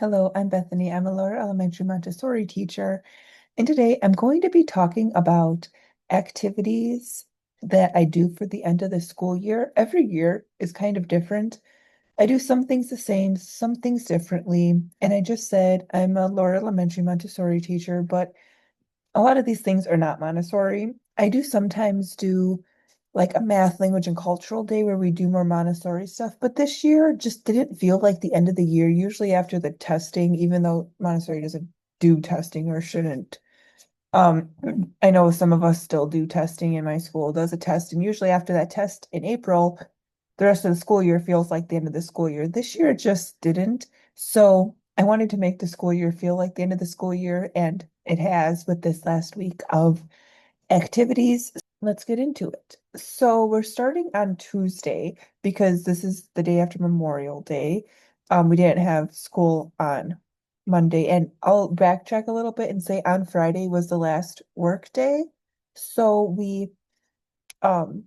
Hello, I'm Bethany. I'm a lower elementary Montessori teacher, and today I'm going to be talking about activities that I do for the end of the school year. Every year is kind of different. I do some things the same, some things differently, and I just said I'm a lower elementary Montessori teacher, but a lot of these things are not Montessori. I do sometimes do like a math, language, and cultural day where we do more Montessori stuff, but this year just didn't feel like the end of the year. Usually after the testing, even though Montessori doesn't do testing or shouldn't. Um, I know some of us still do testing in my school, does a test, and usually after that test in April, the rest of the school year feels like the end of the school year. This year it just didn't. So I wanted to make the school year feel like the end of the school year, and it has with this last week of activities. Let's get into it. So we're starting on Tuesday because this is the day after Memorial Day. We didn't have school on Monday, and I'll backtrack a little bit and say on Friday was the last work day. So we um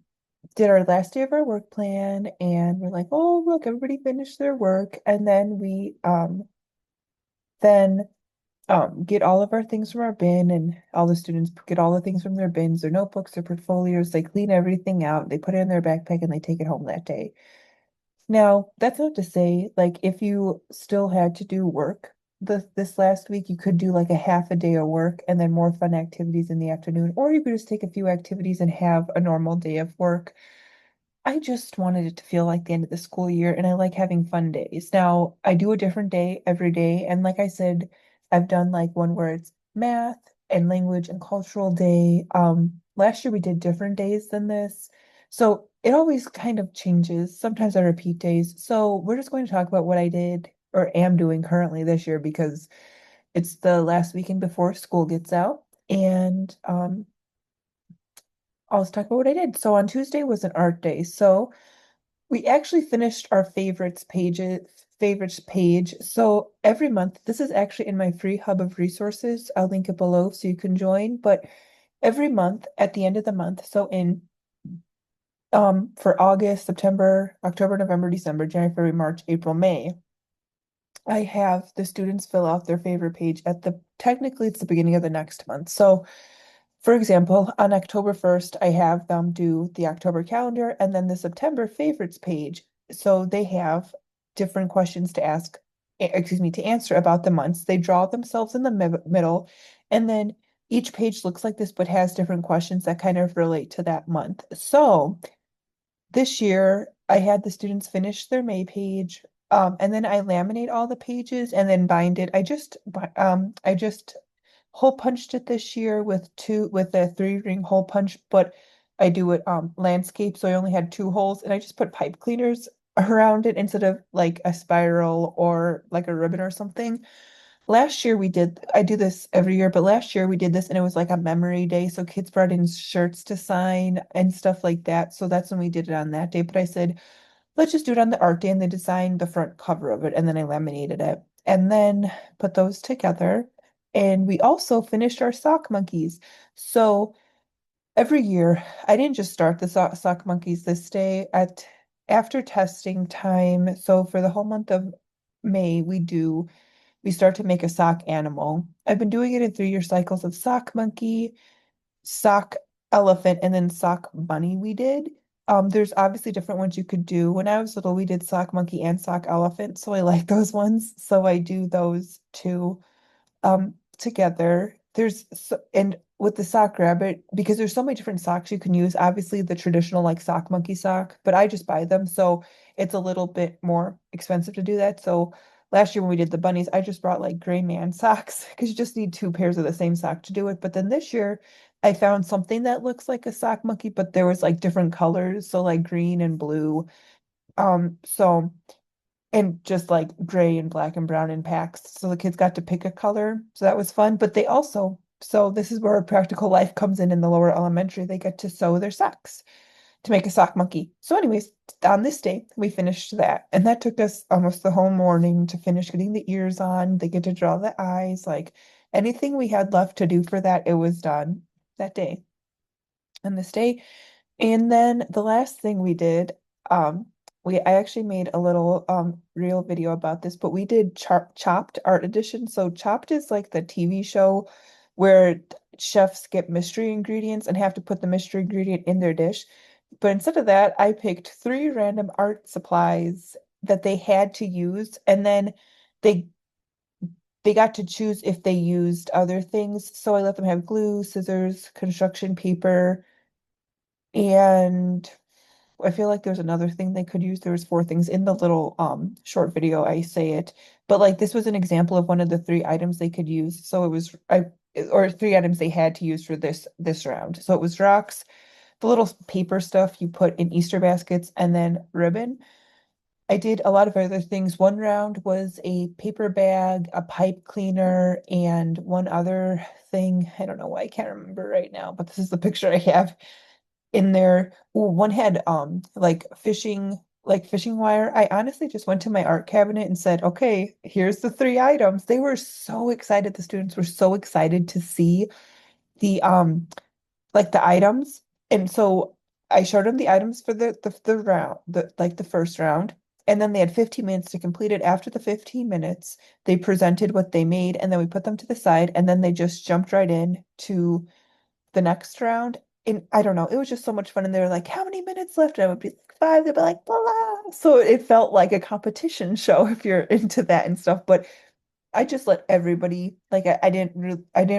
did our last day of our work plan, and we're like, oh, look, everybody finished their work. And then we then get all of our things from our bin, and all the students get all the things from their bins, their notebooks, their portfolios. They clean everything out, they put it in their backpack, and they take it home that day. Now, that's not to say, like, if you still had to do work this last week, you could do like a half a day of work and then more fun activities in the afternoon, or you could just take a few activities and have a normal day of work. I just wanted it to feel like the end of the school year, and I like having fun days. Now, I do a different day every day, and like I said, I've done like one where it's math and language and cultural day. Last year we did different days than this. So it always kind of changes. Sometimes I repeat days. So we're just going to talk about what I did or am doing currently this year because it's the last weekend before school gets out. And I'll just talk about what I did. So on Tuesday was an art day. So we actually finished our favorites page. So every month, this is actually in my free hub of resources. I'll link it below so you can join. But every month, at the end of the month, so in for August, September, October, November, December, January, February, March, April, May, I have the students fill out their favorite page at the technically it's the beginning of the next month. So for example, on October 1st, I have them do the October calendar and then the September favorites page. So they have different questions to ask, excuse me, to answer about the months. They draw themselves in the middle, and then each page looks like this, but has different questions that kind of relate to that month. So this year, I had the students finish their May page, and then I laminate all the pages and then bind it. I just hole punched it this year with a 3-ring hole punch, but I do it landscape, so I only had 2 holes, and I just put pipe cleaners around it instead of like a spiral or like a ribbon or something. Last year I do this every year, but last year we did this and it was like a memory day. So kids brought in shirts to sign and stuff like that. So that's when we did it on that day. But I said, let's just do it on the art day, and they designed the front cover of it, and then I laminated it and then put those together. And we also finished our sock monkeys. So every year, I didn't just start the sock monkeys this day at after testing time. So for the whole month of May, we start to make a sock animal. I've been doing it in 3-year cycles of sock monkey, sock elephant, and then sock bunny we did. There's obviously different ones you could do. When I was little, we did sock monkey and sock elephant, so I like those ones. So I do those two together. And with the sock rabbit, because there's so many different socks you can use, obviously the traditional like sock monkey sock, but I just buy them, so it's a little bit more expensive to do that. So last year when we did the bunnies, I just brought like gray man socks because you just need 2 pairs of the same sock to do it. But then this year I found something that looks like a sock monkey, but there was like different colors, so like green and blue. So and just like gray and black and brown in packs. So the kids got to pick a color. So that was fun. But they also, so this is where practical life comes in the lower elementary. They get to sew their socks to make a sock monkey. So, anyways, on this day, we finished that. And that took us almost the whole morning to finish getting the ears on. They get to draw the eyes. Like anything we had left to do for that, it was done that day and this day. And then the last thing we did, um, I actually made a little real video about this, but we did Chopped Art Edition. So Chopped is like the TV show where chefs get mystery ingredients and have to put the mystery ingredient in their dish. But instead of that, I picked three random art supplies that they had to use, and then they they got to choose if they used other things. So I let them have glue, scissors, construction paper, and I feel like there's another thing they could use. There was four things in the little short video. I say it, but like this was an example of one of the three items they could use. So it was or three items they had to use for this round. So it was rocks, the little paper stuff you put in Easter baskets, and then ribbon. I did a lot of other things. One round was a paper bag, a pipe cleaner, and one other thing. I don't know why I can't remember right now, but this is the picture I have in there. Ooh, one had like fishing wire. I honestly just went to my art cabinet and said, "Okay, here's the three items." They were so excited. The students were so excited to see the like the items. And so I showed them the items for the round, the first round. And then they had 15 minutes to complete it. After the 15 minutes, they presented what they made, and then we put them to the side, and then they just jumped right in to the next round. And I don't know, it was just so much fun. And they were like, "How many minutes left?" And I would be like, "5." They'd be like, "Blah, blah." So it felt like a competition show if you're into that and stuff. But I just let everybody like I didn't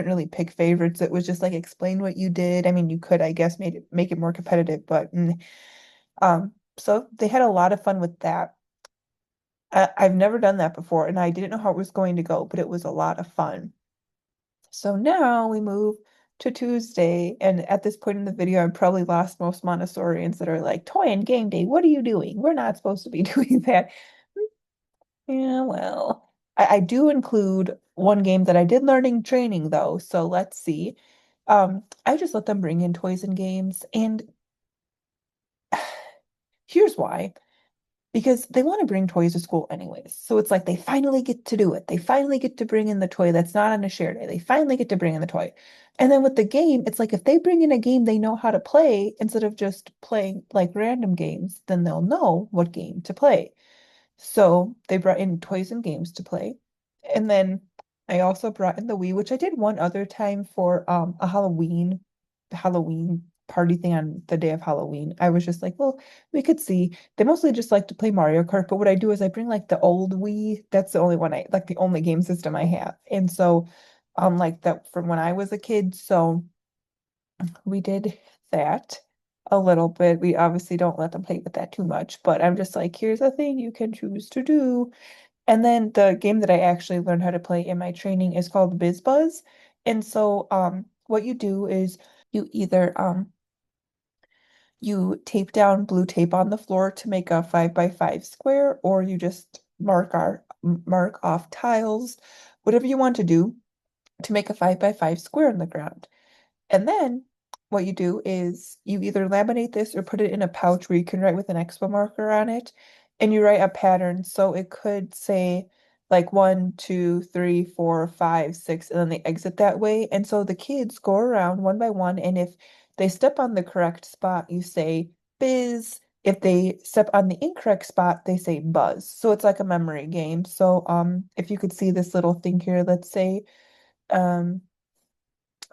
really pick favorites. It was just like explain what you did. I mean, you could, I guess, make it more competitive, but so they had a lot of fun with that. I've never done that before, and I didn't know how it was going to go, but it was a lot of fun. So now we move to Tuesday, and at this point in the video, I've probably lost most Montessorians that are like, "Toy and game day, what are you doing? We're not supposed to be doing that." Yeah, well, I do include one game that I did learning training though, so let's see. I just let them bring in toys and games, and here's why. Because they want to bring toys to school anyways. So it's like they finally get to do it. They finally get to bring in the toy that's not on a share day. They finally get to bring in the toy. And then with the game, it's like if they bring in a game they know how to play instead of just playing like random games, then they'll know what game to play. So they brought in toys and games to play. And then I also brought in the Wii, which I did one other time for a Halloween party thing on the day of Halloween. I was just like, well, we could see. They mostly just like to play Mario Kart, but what I do is I bring like the old Wii. That's the only one I like the only game system I have. And so like that from when I was a kid. So we did that a little bit. We obviously don't let them play with that too much, but I'm just like, here's a thing you can choose to do. And then the game that I actually learned how to play in my training is called Biz Buzz. And so what you do is you either you tape down blue tape on the floor to make a 5 by 5 square, or you just mark off tiles, whatever you want to do to make a 5 by 5 square in the ground. And then what you do is you either laminate this or put it in a pouch where you can write with an expo marker on it, and you write a pattern. So it could say like 1, 2, 3, 4, 5, 6, and then they exit that way. And so the kids go around one by one, and if they step on the correct spot, you say biz. If they step on the incorrect spot, they say buzz. So it's like a memory game. So if you could see this little thing here, let's say um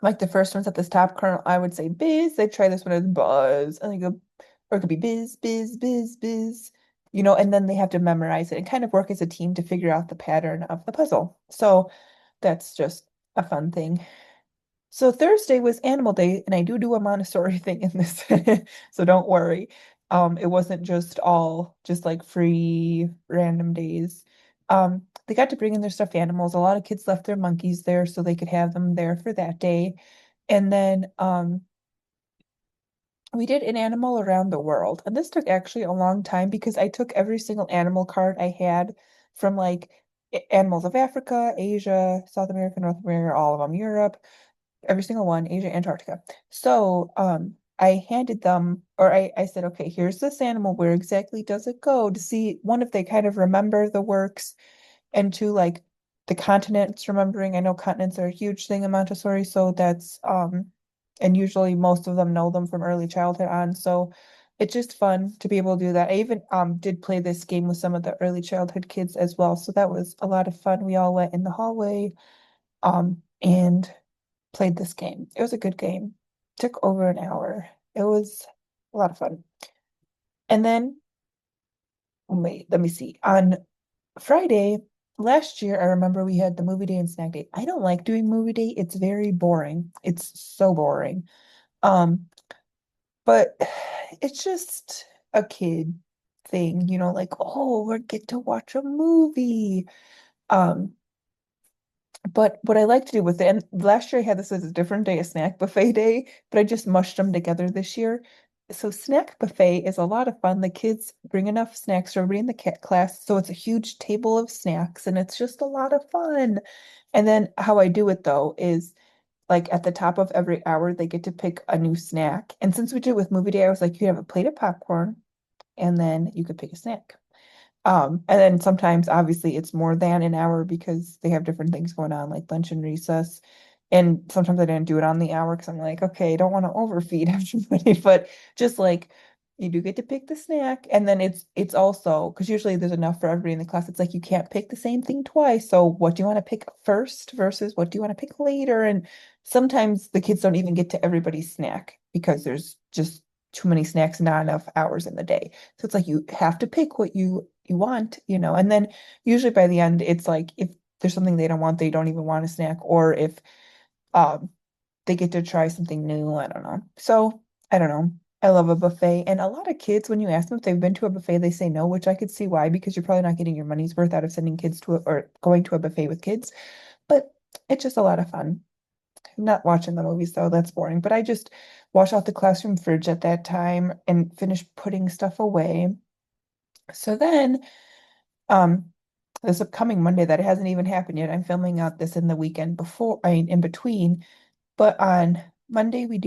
like the first ones at this top kernel, I would say biz. They try this one as buzz, and they go, or it could be biz, biz, biz, biz, and then they have to memorize it and kind of work as a team to figure out the pattern of the puzzle. So that's just a fun thing. So Thursday was Animal Day, and I do a Montessori thing in this, so don't worry. It wasn't just like free random days. They got to bring in their stuffed animals. A lot of kids left their monkeys there so they could have them there for that day. And then we did an animal around the world. And this took actually a long time because I took every single animal card I had from like animals of Africa, Asia, South America, North America, all of them, Europe, every single one, Asia, Antarctica. So I handed them, or I said, okay, here's this animal. Where exactly does it go? To see one, if they kind of remember the works, and two, like the continents remembering. I know continents are a huge thing in Montessori, so that's and usually most of them know them from early childhood on. So it's just fun to be able to do that. I even did play this game with some of the early childhood kids as well. So that was a lot of fun. We all went in the hallway and played this game. It was a good game. Took over an hour. It was a lot of fun. And then wait, let me see. On Friday last year, I remember we had the movie day and snack day. I don't like doing movie day. It's very boring. It's so boring. Um, but it's just a kid thing, like, oh, we get to watch a movie. Um, but what I like to do with it, and last year I had this as a different day, a snack buffet day, but I just mushed them together this year. So snack buffet is a lot of fun. The kids bring enough snacks for everybody in the class, so it's a huge table of snacks, and it's just a lot of fun. And then how I do it though is like at the top of every hour, they get to pick a new snack. And since we did it with movie day, I was like, you have a plate of popcorn, and then you could pick a snack. And then sometimes obviously it's more than an hour because they have different things going on, like lunch and recess. And sometimes I didn't do it on the hour because I'm like, okay, I don't want to overfeed everybody, but just like you do get to pick the snack. And then it's also because usually there's enough for everybody in the class. It's like you can't pick the same thing twice. So what do you want to pick first versus what do you want to pick later? And sometimes the kids don't even get to everybody's snack because there's just too many snacks, not enough hours in the day. So it's like you have to pick what you want, and then usually by the end, it's like if there's something they don't want, they don't even want a snack, or if um they get to try something new. I don't know. So I don't know. I love a buffet. And a lot of kids, when you ask them if they've been to a buffet, they say no, which I could see why, because you're probably not getting your money's worth out of sending kids to or going to a buffet with kids. But it's just a lot of fun. I'm not watching the movies though, that's boring. But I just wash out the classroom fridge at that time and finish putting stuff away. So then Um, this upcoming Monday that it hasn't even happened yet. I'm filming out this in the weekend before, I mean, in between. But on Monday we're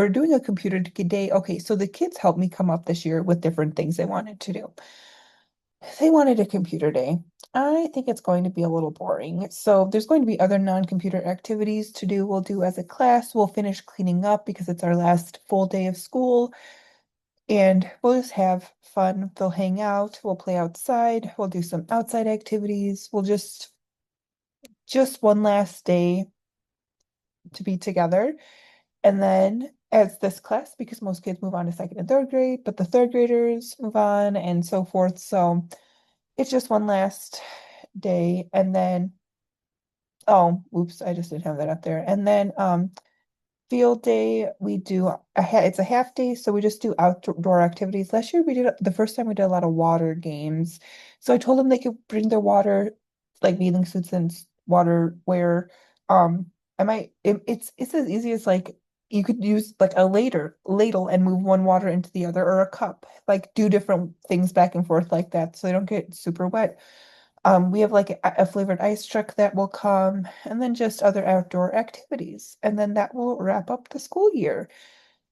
doing a computer day. Okay, so the kids helped me come up this year with different things they wanted to do. They wanted a computer day. I think it's going to be a little boring. So there's going to be other non-computer activities to do. We'll do as a class. We'll finish cleaning up because it's our last full day of school. And we'll just have fun. They'll hang out, we'll play outside, we'll do some outside activities. We'll just one last day to be together. And then as this class, because most kids move on to second and third grade, but the third graders move on and so forth. So it's just one last day. And then, oh, oops, I just didn't have that up there. And then field day, we do it's a half day, so we just do outdoor activities. Last year we did the first time we did a lot of water games. So I told them they could bring their water, like bathing suits and water wear. I might it's as easy as like you could use like a ladle and move one water into the other or a cup. Like do different things back and forth like that so they don't get super wet. We have like a flavored ice truck that will come, and then just other outdoor activities. And then that will wrap up the school year.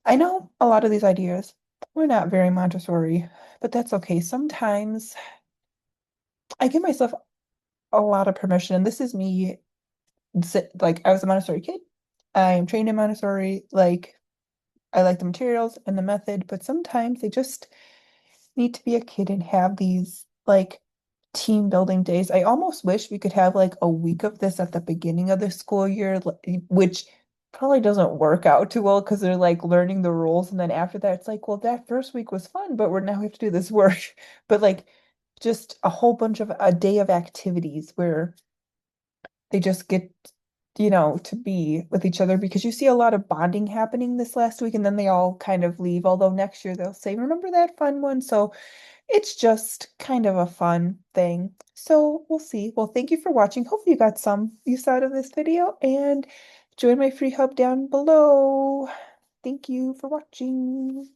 I know a lot of these ideas were not very Montessori, but that's okay. Sometimes I give myself a lot of permission. And this is me, like, I was a Montessori kid. I am trained in Montessori. Like, I like the materials and the method, but sometimes they just need to be a kid and have these like team building days. I almost wish we could have like a week of this at the beginning of the school year, which probably doesn't work out too well because they're like learning the rules. And then after that, it's like, well, that first week was fun, but we have to do this work. But like just a whole bunch of a day of activities where they just get to be with each other because you see a lot of bonding happening this last week and then they all kind of leave. Although next year they'll say, remember that fun one? So it's just kind of a fun thing. So we'll see. Well, thank you for watching. Hopefully you got some use out of this video and join my free hub down below. Thank you for watching.